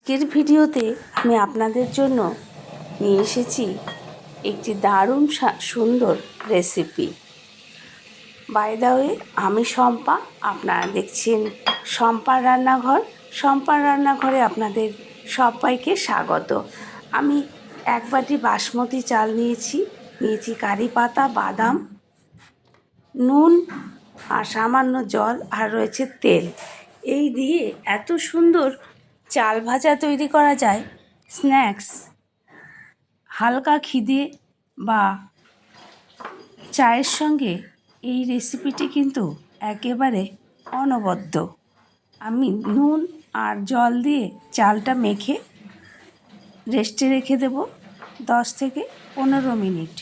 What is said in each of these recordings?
আজকের ভিডিওতে আমি আপনাদের জন্য নিয়ে এসেছি একটি দারুণ সুন্দর রেসিপি। বাই দ্য ওয়ে, আমি শম্পা, আপনারা দেখছেন শম্পার রান্নাঘর। শম্পার রান্নাঘরে আপনাদের সবাইকে স্বাগত। আমি এক বাটি বাসমতি চাল নিয়েছি কারি পাতা, বাদাম, নুন আর সামান্য জল, আর রয়েছে তেল। এই দিয়ে এত সুন্দর চাল ভাজা তৈরি করা যায়। স্ন্যাক্স, হালকা খিদে বা চায়ের সঙ্গে এই রেসিপিটি কিন্তু একেবারে অনবদ্য। আমি নুন আর জল দিয়ে চালটা মেখে রেস্টে রেখে দেব 10 থেকে 15 মিনিট,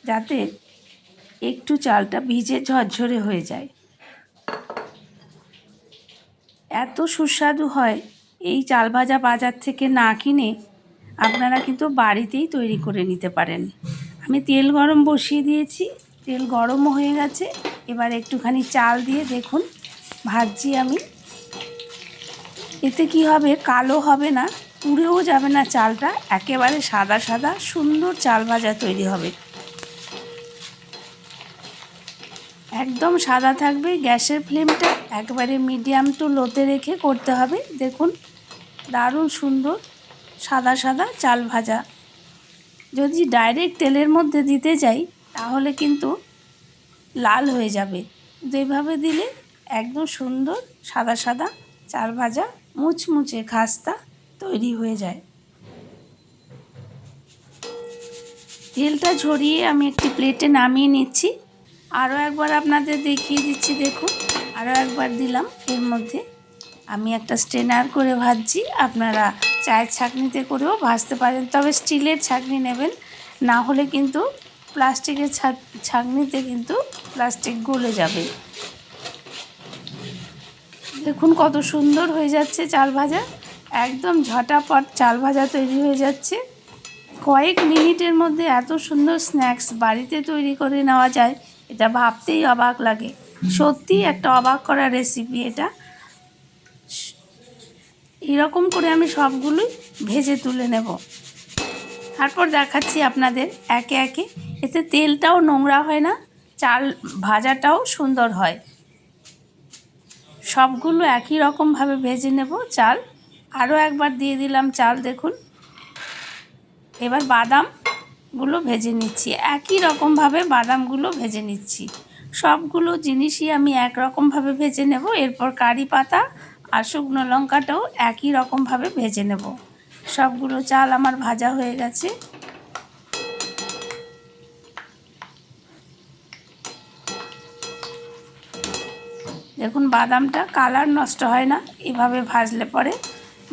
যাতে একটু চালটা ভিজে ঝরঝরে হয়ে যায়। এত সুস্বাদু হয় এই চাল ভাজা, বাজার থেকে না কিনে আপনারা কিন্তু বাড়িতেই তৈরি করে নিতে পারেন। আমি তেল গরম বসিয়ে দিয়েছি, তেল গরমও হয়ে গেছে। এবার একটুখানি চাল দিয়ে দেখুন ভাজছি আমি। এতে কি হবে, কালো হবে না, পুড়েও যাবে না চালটা, একেবারে সাদা সাদা সুন্দর চাল ভাজা তৈরি হবে। একদম সাদা থাকবে। গ্যাসের ফ্লেমটা একবারে মিডিয়াম টু লোতে রেখে করতে হবে। দেখুন দারুণ সুন্দর সাদা সাদা চাল ভাজা। যদি ডাইরেক্ট তেলের মধ্যে দিতে যাই তাহলে কিন্তু লাল হয়ে যাবে, কিন্তু এইভাবে দিলে একদম সুন্দর সাদা সাদা চাল ভাজা মুচমুচে খাস্তা তৈরি হয়ে যায়। তেলটা ঝরিয়ে আমি একটি প্লেটে নামিয়ে নিচ্ছি। আরও একবার আপনাদের দেখিয়ে দিচ্ছি, দেখুন আরও একবার দিলাম। এর মধ্যে আমি একটা স্ট্রেনার করে ভাজছি। আপনারা চায়ের ছাঁকনিতে করেও ভাজতে পারেন, তবে স্টিলের ছাঁকনি নেবেন, না হলে কিন্তু প্লাস্টিকের ছাঁকনিতে কিন্তু প্লাস্টিক গলে যাবে। দেখুন কত সুন্দর হয়ে যাচ্ছে চাল ভাজা, একদম ঝটাপট চাল ভাজা তৈরি হয়ে যাচ্ছে। কয়েক মিনিটের মধ্যে এত সুন্দর স্ন্যাক্স বাড়িতে তৈরি করে নেওয়া যায়, এটা ভাবতেই অবাক লাগে। সত্যি একটা অবাক করা রেসিপি এটা। এরকম করে আমি সবগুলোই ভেজে তুলে নেব, তারপর দেখাচ্ছি আপনাদের একে একে। এতে তেলটাও নোংরা হয় না, চাল ভাজাটাও সুন্দর হয়। সবগুলো একই রকমভাবে ভেজে নেব চাল। আরও একবার দিয়ে দিলাম চাল, দেখুন। এবার বাদামগুলো ভেজে নিচ্ছি, একই রকমভাবে বাদামগুলো ভেজে নিচ্ছি। সবগুলো জিনিসই আমি একরকমভাবে ভেজে নেব। এরপর কারি পাতা আর শুকনো লঙ্কাটাও একই রকমভাবে ভেজে নেব। সবগুলো চাল আমার ভাজা হয়ে গেছে। দেখুন বাদামটা কালার নষ্ট হয় না, এভাবে ভাজলে পরে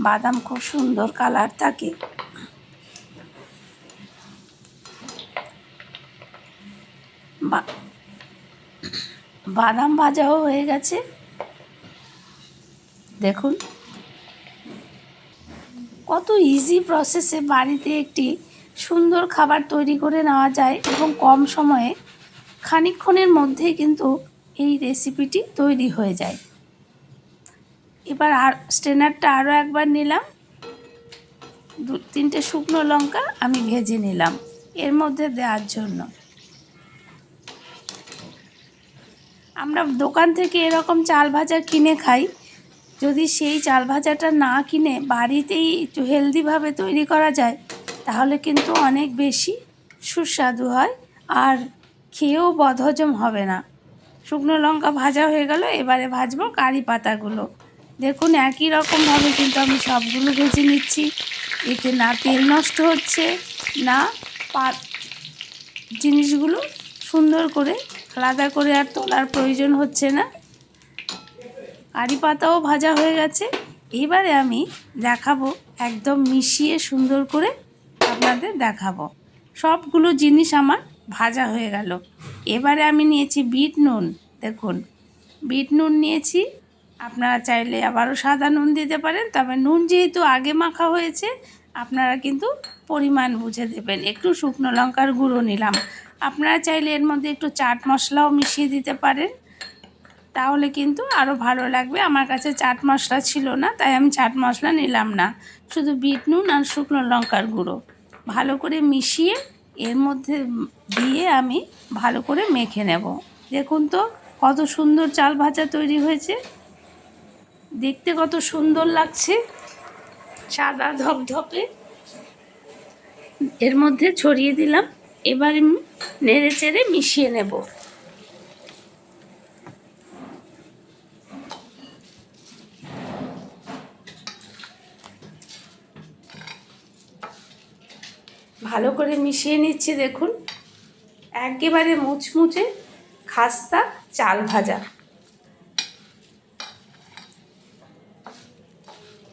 বাদাম খুব সুন্দর কালার থাকে। বাদাম ভাজাও হয়ে গেছে, দেখুন কত ইজি প্রসেসে বাড়িতে একটি সুন্দর খাবার তৈরি করে নেওয়া যায়, এবং কম সময়ে খানিকক্ষণের মধ্যেই কিন্তু এই রেসিপিটি তৈরি হয়ে যায়। এবার আর স্ট্রেনারটা আরও একবার নিলাম, 2-3টে শুকনো লঙ্কা আমি ভেজে নিলাম এর মধ্যে দেওয়ার জন্য। আমরা দোকান থেকে এরকম চাল ভাজা কিনে খাই, যদি সেই চাল ভাজাটা না কিনে বাড়িতেই একটু হেলদিভাবে তৈরি করা যায় তাহলে কিন্তু অনেক বেশি সুস্বাদু হয়, আর খেয়েও বদহজম হবে না। শুকনো লঙ্কা ভাজা হয়ে গেল, এবারে ভাজবো কারি পাতাগুলো। দেখুন একই রকমভাবে কিন্তু আমি সবগুলো ভেজে নিচ্ছি। এতে না তেল নষ্ট হচ্ছে না, জিনিসগুলো সুন্দর করে আলাদা করে আর তোলার প্রয়োজন হচ্ছে না। কারি পাতাও ভাজা হয়ে গেছে। এবারে আমি দেখাবো, একদম মিশিয়ে সুন্দর করে আপনাদের দেখাবো। সবগুলো জিনিস আমার ভাজা হয়ে গেল। এবারে আমি নিয়েছি বিট নুন, দেখুন বিট নুন নিয়েছি। আপনারা চাইলে আবারও সাদা নুন দিতে পারেন, তবে নুন যেহেতু আগে মাখা হয়েছে আপনারা কিন্তু পরিমাণ বুঝে দেবেন। একটু শুকনো লঙ্কার গুঁড়ো নিলাম, আপনারা চাইলে এর মধ্যে একটু চাট মশলাও মিশিয়ে দিতে পারেন। তাহলে কিন্তু আরও ভালো লাগবে। আমার কাছে চাট মশলা ছিল না, তাই আমি চাট মশলা নিলাম না, শুধু বিট নুন আর শুকনো লঙ্কার গুঁড়ো ভালো করে মিশিয়ে এর মধ্যে দিয়ে আমি ভালো করে মেখে নেব। দেখুন তো কত সুন্দর চাল ভাজা তৈরি হয়েছে, দেখতে কত সুন্দর লাগছে, সাদা ধপধপে। এর মধ্যে ছড়িয়ে দিলাম, এবার নেড়ে চেড়ে মিশিয়ে নেব। ভালো করে মিশিয়ে নিচ্ছি, দেখুন একেবারে মুচমুচে খাস্তা চাল ভাজা।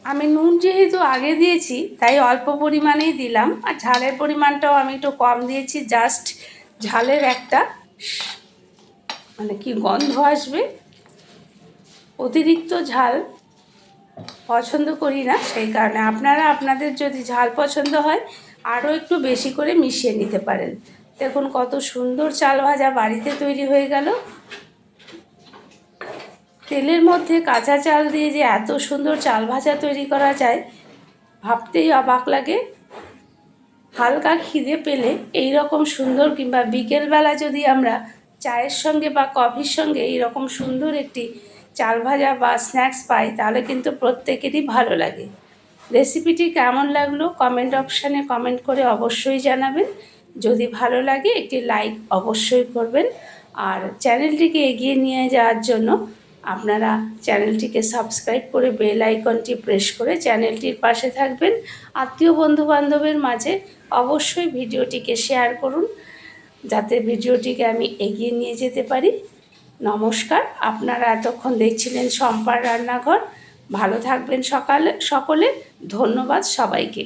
আমি নুন যেহেতু আগে দিয়েছি তাই অল্প পরিমাণেই দিলাম, আর ঝালের পরিমাণটাও আমি একটু কম দিয়েছি, জাস্ট ঝালের একটা মানে কি গন্ধ আসবে। অতিরিক্ত ঝাল পছন্দ করি না, সেই কারণে আপনারা আপনাদের যদি ঝাল পছন্দ হয় আরও একটু বেশি করে মিশিয়ে নিতে পারেন। দেখুন কত সুন্দর চাল ভাজা বাড়িতে তৈরি হয়ে গেল। তেলের মধ্যে কাঁচা চাল দিয়ে যে এত সুন্দর চাল ভাজা তৈরি করা যায় ভাবতেই অবাক লাগে। হালকা খিদে পেলে এই রকম সুন্দর, কিংবা বিকেলবেলা যদি আমরা চায়ের সঙ্গে বা কফির সঙ্গে এই রকম সুন্দর একটি চাল ভাজা বা স্ন্যাক্স পাই, তাহলে কিন্তু প্রত্যেকেরই ভালো লাগে। রেসিপিটি কেমন লাগলো কমেন্ট অপশানে কমেন্ট করে অবশ্যই জানাবেন। যদি ভালো লাগে একটি লাইক অবশ্যই করবেন, আর চ্যানেলটিকে এগিয়ে নিয়ে যাওয়ার জন্য আপনারা চ্যানেলটিকে সাবস্ক্রাইব করে বেল আইকনটি প্রেস করে চ্যানেলটির পাশে থাকবেন। আত্মীয় বন্ধুবান্ধবের মাঝে অবশ্যই ভিডিওটিকে শেয়ার করুন, যাতে ভিডিওটিকে আমি এগিয়ে নিয়ে যেতে পারি। নমস্কার, আপনারা এতক্ষণ দেখছিলেন শম্পার রান্নাঘর। ভালো থাকবেন সকলে। ধন্যবাদ সবাইকে।